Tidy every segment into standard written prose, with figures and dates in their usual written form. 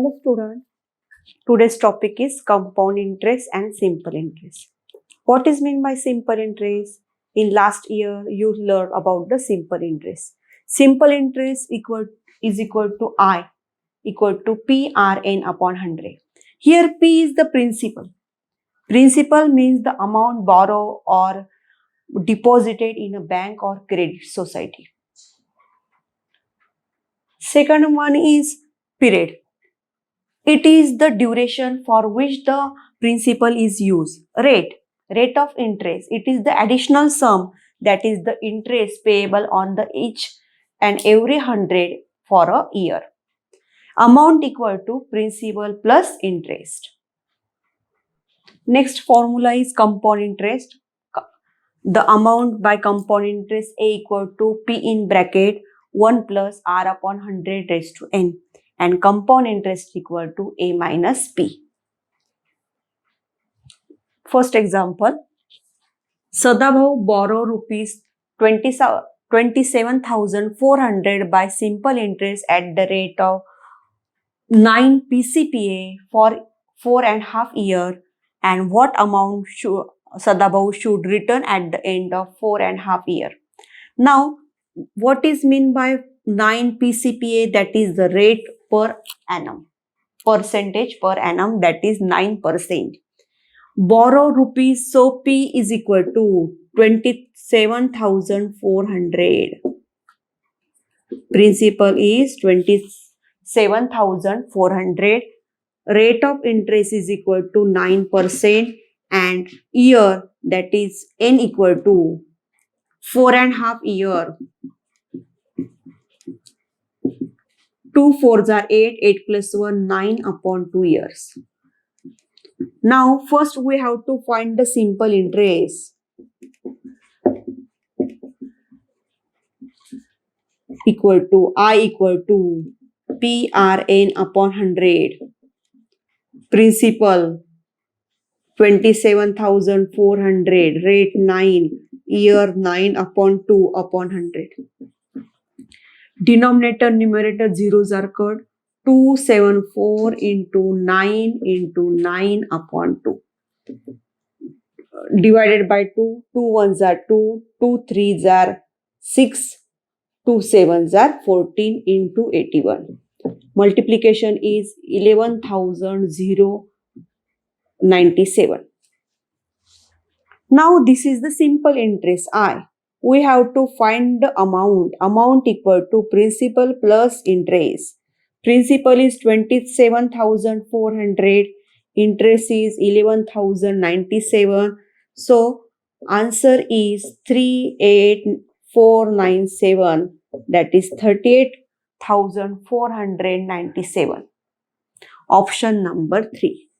Hello student, today's topic is compound interest and simple interest. What is meant by simple interest? In last year you learned about the simple interest. Simple interest is equal to I equal to PRN upon 100. Here P is the principal. Principal means the amount borrowed or deposited in a bank or credit society. Second one is period. It is the duration for which the principal is used. Rate of interest. It is the additional sum that is the interest payable on the each and every 100 for a year. Amount equal to principal plus interest. Next formula is compound interest. The amount by compound interest A equal to P in bracket 1 plus R upon 100 raised to N. And compound interest equal to A minus P. First example, Sadabhav borrow rupees 27,400 by simple interest at the rate of 9 PCPA for 4.5 years, and what amount should Sadabhav should return at the end of 4.5 years. Now, what is mean by 9 PCPA? That is the rate per annum, percentage per annum, that is 9%. Borrow rupees, so P is equal to 27,400. Principal is 27,400. Rate of interest is equal to 9% and year, that is N equal to 4.5 years. 2 4s are 8, 8 plus 1, 9 upon 2 years. Now, first we have to find the simple interest. Equal to I equal to PRN upon 100. Principal 27,400. Rate 9. Year 9 upon 2 upon 100. Denominator, numerator zeros are cut. 274 into 9 into 9 upon 2. Divided by 2. 2 1s are 2. 2 3s are 6. 2 7s are 14 into 81. Multiplication is 11,097. Now this is the simple interest I. We have to find the amount. Amount equal to principal plus interest. Principal is 27,400. Interest is 11,097. So answer is 38,497. That is 38,497. Option number 3.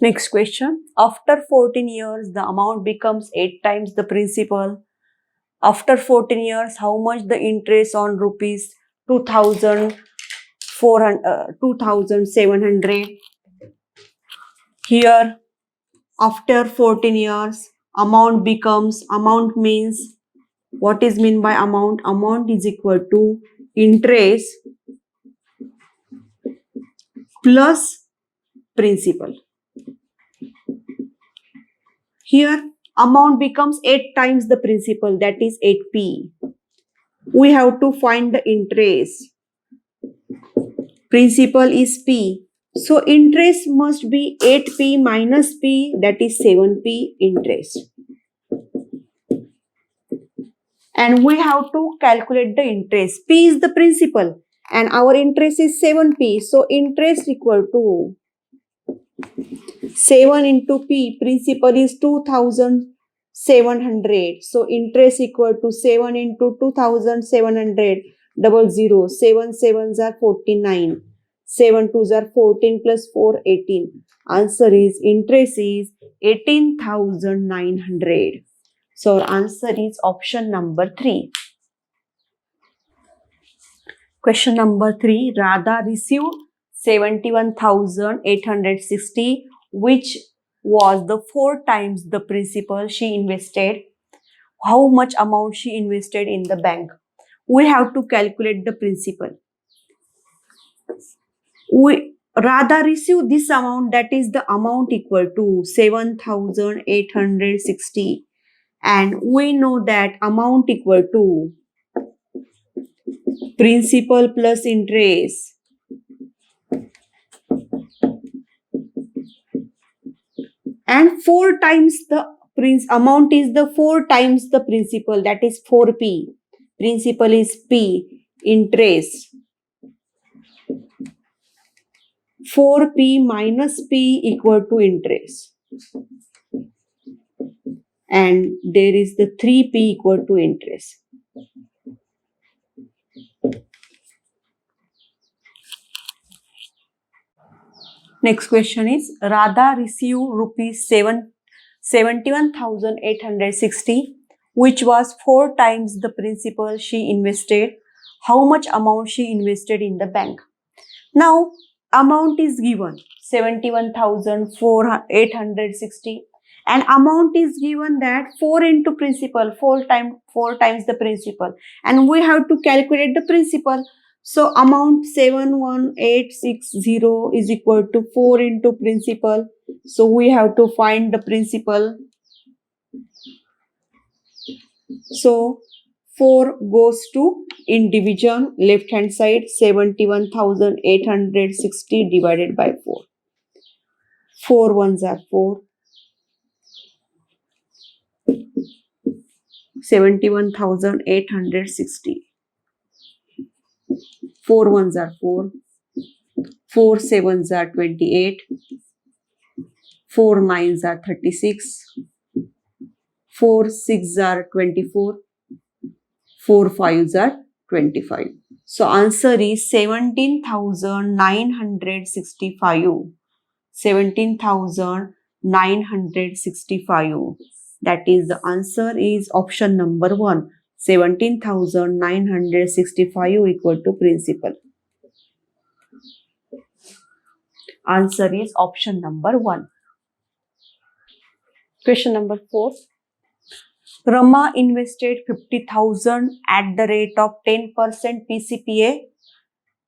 Next question. After 14 years, the amount becomes 8 times the principal. After 14 years, how much the interest on rupees 2,700? Here, after 14 years, amount means, what is mean by amount? Amount is equal to interest plus principal. Here, amount becomes 8 times the principal, that is 8P. We have to find the interest. Principal is P. So, interest must be 8P minus P, that is 7P interest. And we have to calculate the interest. P is the principal and our interest is 7P. So, interest equal to 7 into P, principal is 2,700. So, interest equal to 7 into 2,700, 00. 7 7s are 49. 7 2s are 14 plus 4, 18. Answer is, interest is 18,900. So, our answer is option number 3. Question number 3. Radha received 71,860, which was the 4 times the principal she invested. how much amount she invested in the bank. We have to calculate the principal. We Radha received this amount, that is the amount equal to 7,860, and we know that amount equal to principal plus interest and 4 times the amount is the 4 times the principal, that is 4p. Principal is p, interest 4p minus p equal to interest, and there is the 3p equal to interest. Next question is, Radha received rupees 71,860, which was 4 times the principal she invested. How much amount she invested in the bank? Now, amount is given 71,860, and amount is given that 4 into principal, 4 times the principal, and we have to calculate the principal. So amount 71860 is equal to 4 into principal. So we have to find the principal. So 4 goes to in division, left hand side, 71,860 divided by 4. 4 ones are 4. 71,860. 4 ones are 4. 4 sevens are 28. 4 nines are 36. 4 sixes are 24. 4 fives are 25. So answer is 17,965. 17,965. That is, the answer is option number 1. 17,965 equal to principal. Answer is option number 1. Question number 4. Rama invested 50,000 at the rate of 10% PCPA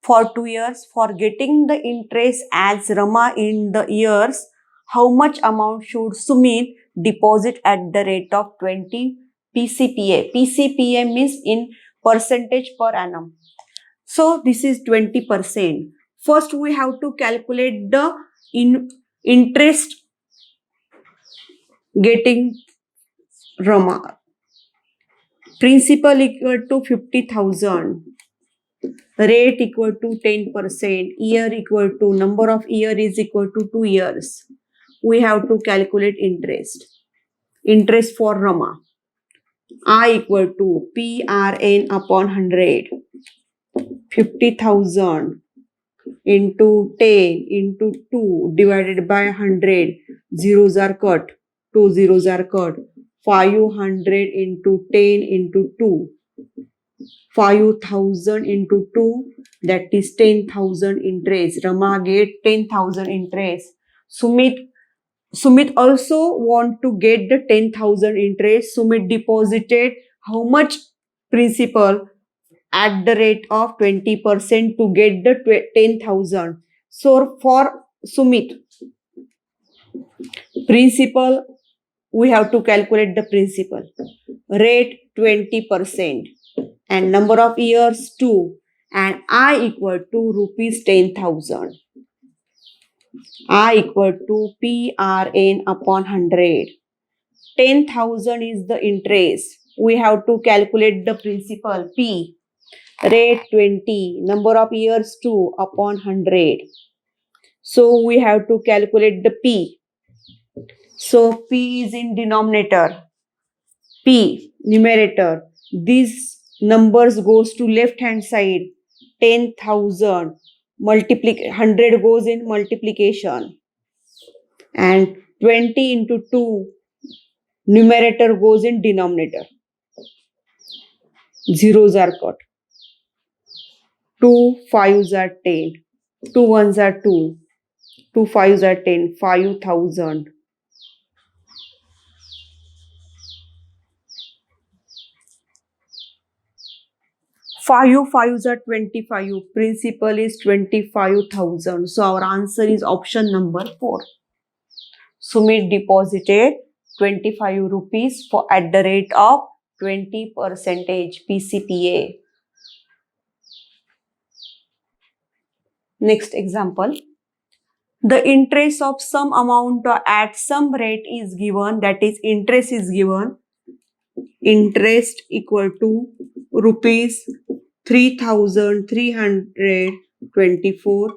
for 2 years. For getting the interest as Rama in the years, how much amount should Sumit deposit at the rate of 20 PCPA? PCPA means in percentage per annum. So this is 20%. First we have to calculate the interest getting Rama. Principal equal to 50,000. Rate equal to 10%. Year equal to, number of year is equal to 2 years. We have to calculate interest. Interest for Rama. I equal to PRN upon 100. 50,000 into 10 into 2 divided by 100. Zeros are cut. 2 zeros are cut. 500 into 10 into 2. 5,000 into 2, that is 10,000 interest. Rama get 10,000 interest. Sumit also want to get the 10,000 interest. Sumit deposited how much principal at the rate of 20% to get the 10,000. So for Sumit, principal, we have to calculate the principal. Rate 20% and number of years 2, and I equal to rupees 10,000. I equal to PRN upon 100. 10,000 is the interest. We have to calculate the principal P. Rate 20, number of years 2 upon 100. So we have to calculate the P. So P is in denominator. P numerator. These numbers goes to left hand side. 10,000. 100 goes in multiplication. And 20 into 2. Numerator goes in denominator. Zeros are cut. 2 fives are 10. 2 ones are 2. 2 fives are 10. 5,000. 5 5s are 25. Principal is 25,000. So our answer is option number 4. Sumit deposited 25 rupees for at the rate of 20% PCPA. Next example. The interest of some amount at some rate is given, that is interest is given. Interest equal to rupees 3,324,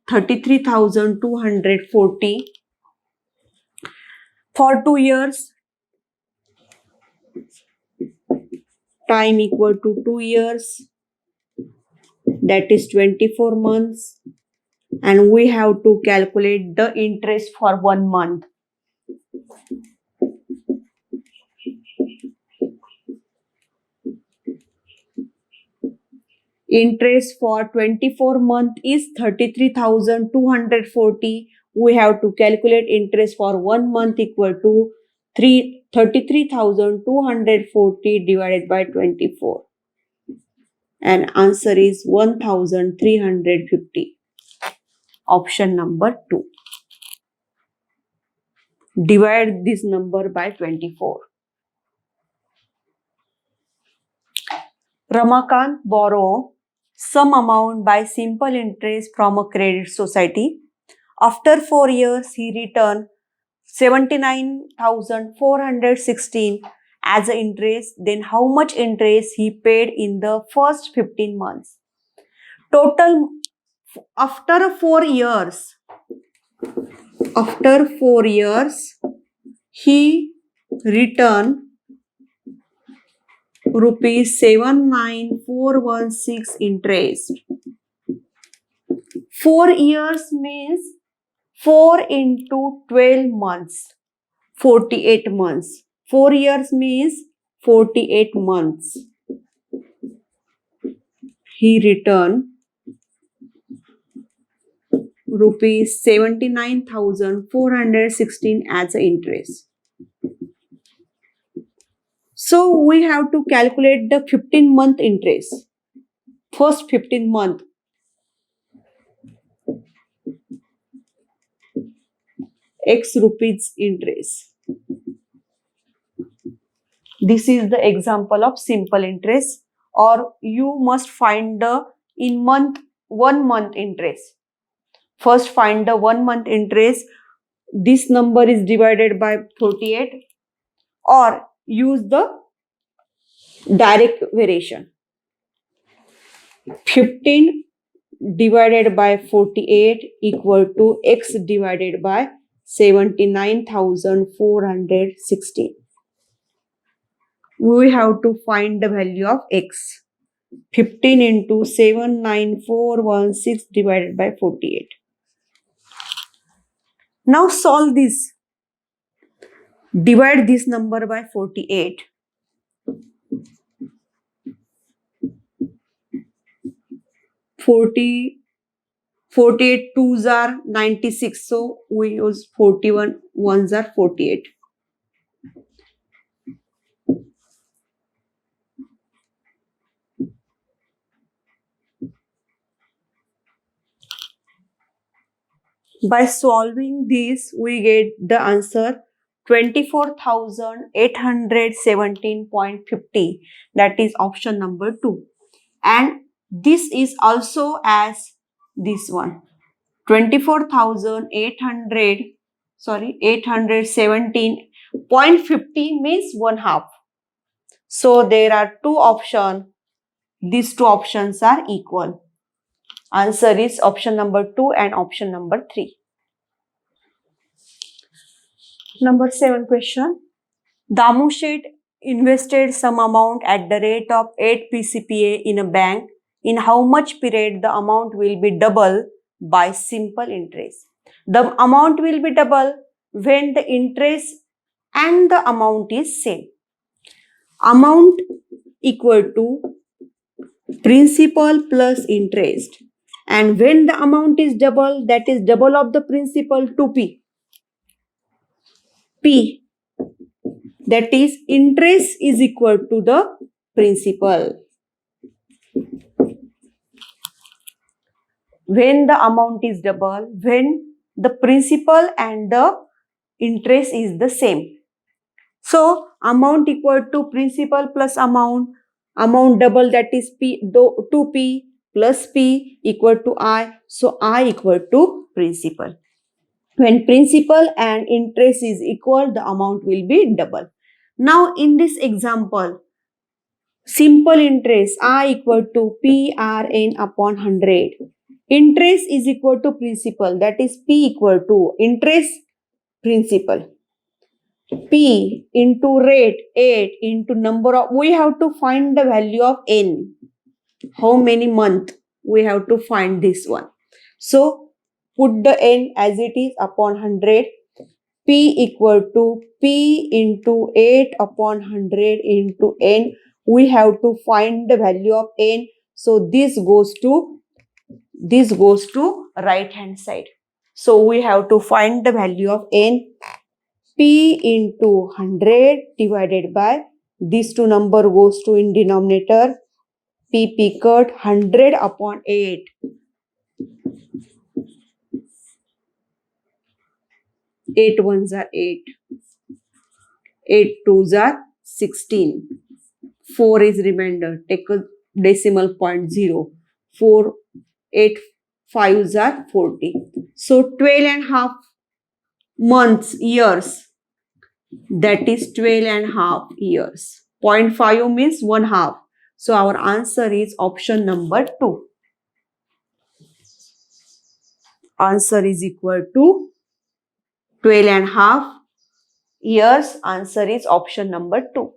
33,240 for 2 years. Time equal to 2 years, that is 24 months, and we have to calculate the interest for 1 month. Interest for 24 month is 33,240. We have to calculate interest for 1 month equal to 33,240 divided by 24. And answer is 1,350. Option number 2. Divide this number by 24. Ramakant borrow some amount by simple interest from a credit society. After 4 years, he returned 79,416 as a interest. Then how much interest he paid in the first 15 months? Total after 4 years. After 4 years, he returned rupees 79,416 interest. 4 years means 4 into 12 months, 48 months. 4 years means 48 months. He returned rupees 79,416 as interest. So we have to calculate the 15-month interest. First 15 month. X rupees interest. This is the example of simple interest, or you must find the 1 month interest. First find the 1 month interest. This number is divided by 48, or use the direct variation. 15 divided by 48 equal to X divided by 79,416. We have to find the value of X. 15 into 79,416 divided by 48. Now solve this. Divide this number by 48. 48 2s are 96. So we use 41 1s are 48. By solving this, we get the answer 24,817.50. That is option number 2. And this is also as this one. 817.50 means 1/2. So there are 2 options. These 2 options are equal. Answer is option number 2 and option number 3. Number 7 question. Damu Shet invested some amount at the rate of 8 PCPA in a bank. In how much period the amount will be double by simple interest? The amount will be double when the interest and the amount is same. Amount equal to principal plus interest. And when the amount is double, that is double of the principal, 2P. P, that is interest is equal to the principal. when the amount is double, when the principal and the interest is the same. So amount equal to principal plus amount double, that is P 2P plus P equal to I. So I equal to principal. When principal and interest is equal, the amount will be double. Now in this example, simple interest I equal to PRN upon 100. Interest is equal to principal, that is P equal to interest principal. P into rate 8 into number of, we have to find the value of N. How many month we have to find this one. So put the N as it is upon 100. P equal to P into 8 upon 100 into N. We have to find the value of N. So this goes to right hand side. So we have to find the value of N. P into 100 divided by these two number goes to in denominator. P cut 100 upon 8. 8 ones are 8. 8 twos are 16. 4 is remainder. Take a decimal point 0. 4, 8 fives are 40. So 12 and half months, years. That is 12 and half years. 0.5 means 1 half. So our answer is option number 2. Answer is equal to 12 and half years. Answer is option number 2.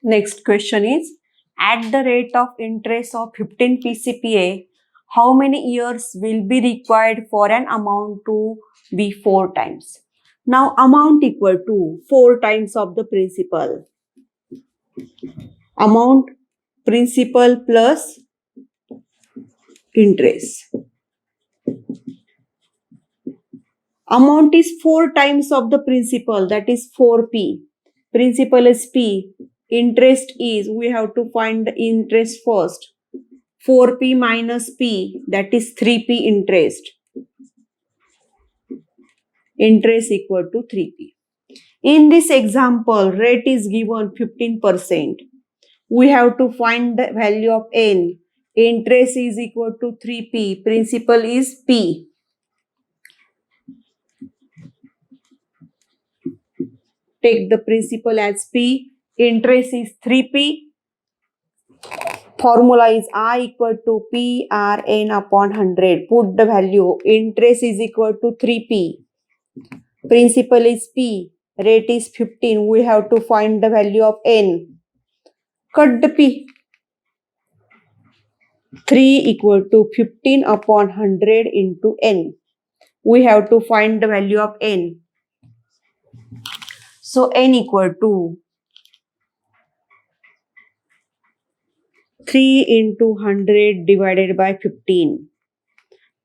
Next question is, at the rate of interest of 15 PCPA, how many years will be required for an amount to be 4 times? Now amount equal to 4 times of the principal. Amount principal plus interest. Amount is 4 times of the principal, that is 4P. Principal is P. Interest is, we have to find the interest first. 4P minus P, that is 3P interest. Interest equal to 3P. In this example, rate is given 15%. We have to find the value of N. Interest is equal to 3P. Principal is P. Take the principal as P. Interest is 3P. Formula is I equal to PRN upon 100. Put the value. Interest is equal to 3P. Principal is P. Rate is 15. We have to find the value of N. Cut the P. 3 equal to 15 upon 100 into N. We have to find the value of N. So N equal to 3 into 100 divided by 15.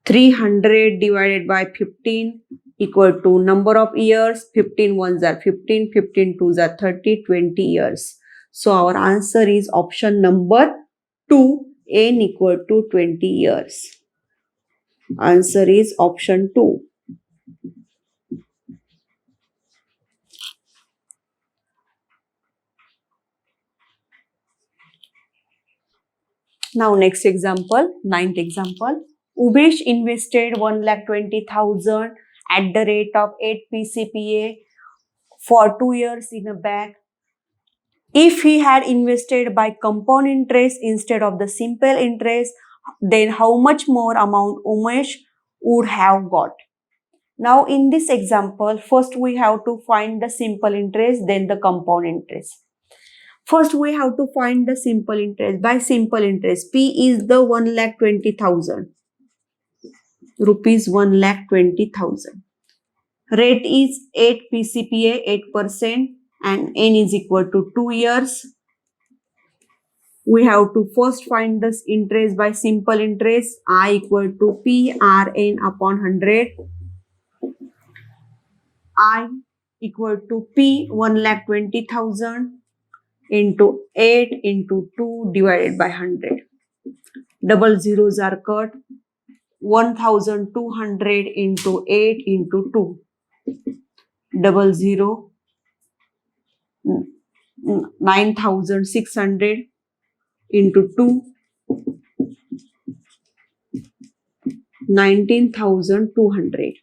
300 divided by 15 equal to number of years. 15 ones are 15, 15 twos are 30, 20 years. So our answer is option number 2, N equal to 20 years. Answer is option 2. Now next example, 9th example. Umesh invested 1,20,000 at the rate of 8 PCPA for 2 years in a bag. If he had invested by compound interest instead of the simple interest, then how much more amount Umesh would have got? Now in this example, first we have to find the simple interest, then the compound interest. First we have to find the simple interest. By simple interest, P is the 1,20,000. Rupees 1,20,000. Rate is 8 PCPA, 8%, and N is equal to 2 years. We have to first find this interest by simple interest. I equal to PRN upon 100. I equal to P 1,20,000. into 8 into 2 divided by 100. Double zeros are cut. 1200 into 8 into 2. Double zero. 9600 into 2. 19,200.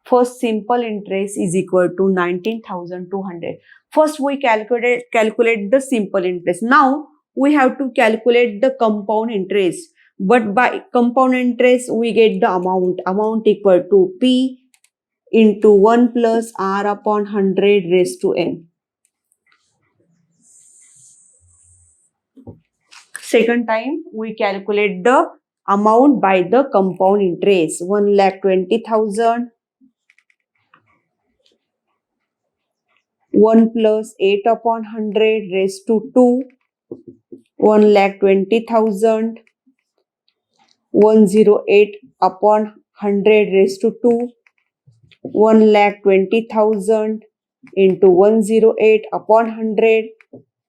First simple interest is equal to 19,200. First we calculate the simple interest. Now we have to calculate the compound interest. But by compound interest we get the amount equal to P into 1 plus R upon 100 raised to N. Second time we calculate the amount by the compound interest. 1,20,000. 1 plus 8 upon 100 raised to 2. 1,20,000. 108 upon 100 raised to 2. 1,20,000 into 108 upon 100.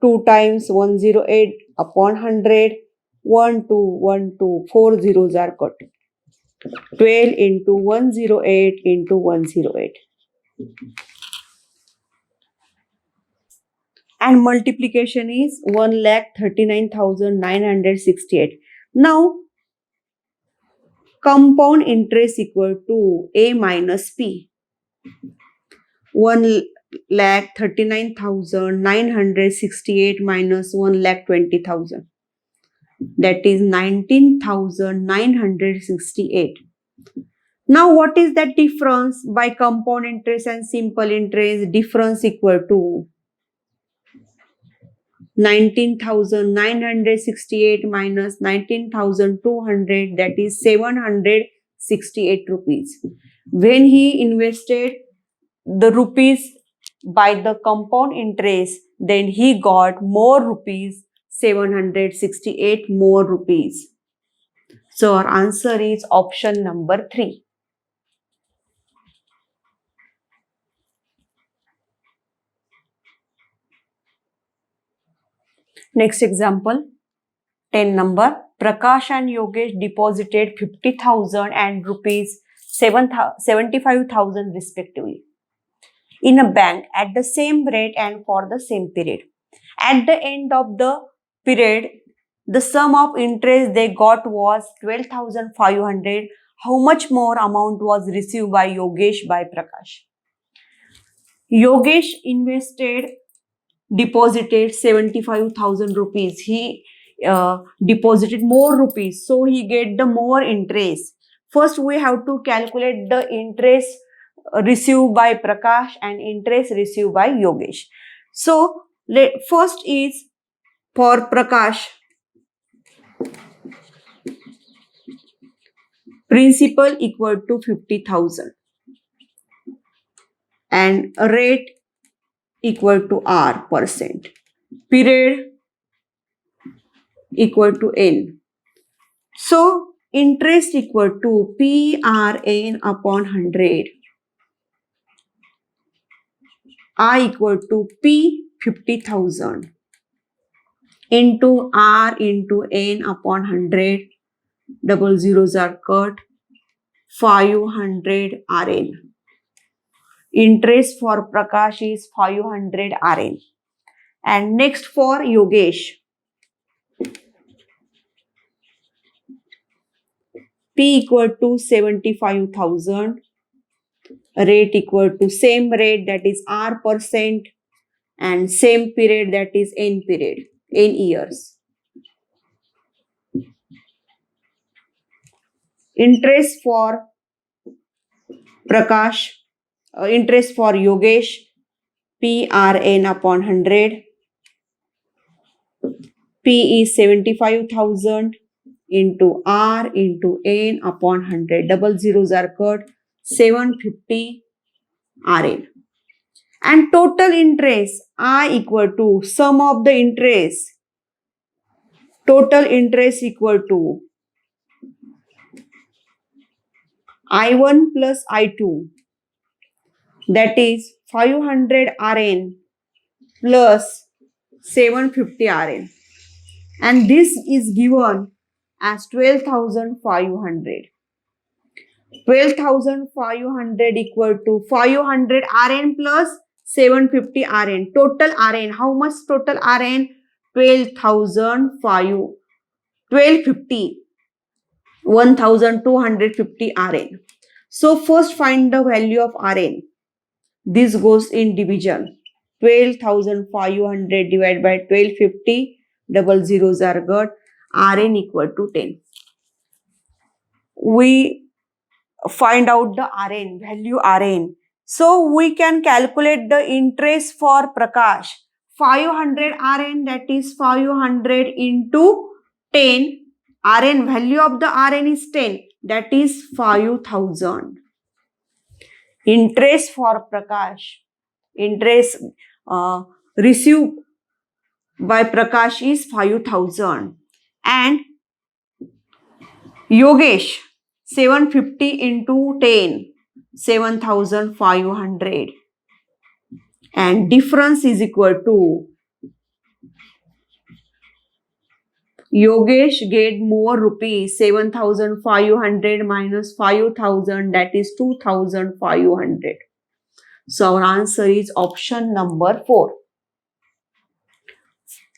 2 times 108 upon 100. 1, 2, 1, 2, 4 zeros are cut. 12 into 108 into 108. And multiplication is 1,39,968. Now, compound interest equal to A minus P. 1,39,968 minus 1,20,000. That is 19,968. Now, what is that difference by compound interest and simple interest? Difference equal to 19,968 minus 19,200, that is 768 rupees. When he invested the rupees by the compound interest, then he got more rupees, 768 more rupees. So our answer is option number 3. Next example, 10 number. Prakash and Yogesh deposited 50,000 and rupees 75,000 respectively in a bank at the same rate and for the same period. At the end of the period, the sum of interest they got was 12,500. How much more amount was received by Yogesh by Prakash? Yogesh deposited 75,000 rupees. He deposited more rupees, so he get the more interest. First we have to calculate the interest received by Prakash and interest received by Yogesh. So first is for Prakash, principal equal to 50,000 and rate equal to R percent. Period equal to N. So interest equal to PRN upon 100. I equal to P 50,000 into R into N upon 100. Double zeros are cut. 500 RN. Interest for Prakash is 500 RN. And next for Yogesh. P equal to 75,000. Rate equal to same rate, that is R percent, and same period, that is N period, N years. Interest for Prakash, interest for Yogesh, PRN upon 100. P is 75,000 into R into N upon 100. Double zeros are cut. 750 RN. And total interest I equal to sum of the interest. Total interest equal to I1 plus I2. That is 500 RN plus 750 Rn. And this is given as 12,500. 12,500 equal to 500 Rn plus 750 Rn. Total Rn. How much total Rn? 1250. 1250 Rn. So first find the value of Rn. This goes in division. 12,500 divided by 1250. Double zeros are got. Rn equal to 10. We find out the Rn, value Rn. So we can calculate the interest for Prakash. 500 Rn, that is 500 into 10. Rn, value of the Rn is 10, that is 5,000. Interest for Prakash, interest received by Prakash is 5,000. And Yogesh, 750 into 10, 7,500. And difference is equal to Yogesh get more rupees. 7,500 minus 5,000, that is 2,500. So our answer is option number 4.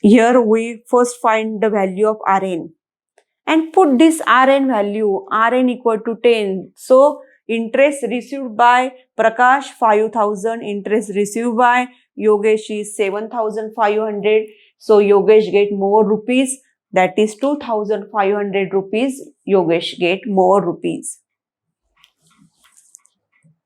Here we first find the value of Rn and put this Rn value, Rn equal to 10. So interest received by Prakash 5,000, interest received by Yogesh is 7,500. So Yogesh get more rupees, that is 2,500 rupees. Yogesh get more rupees.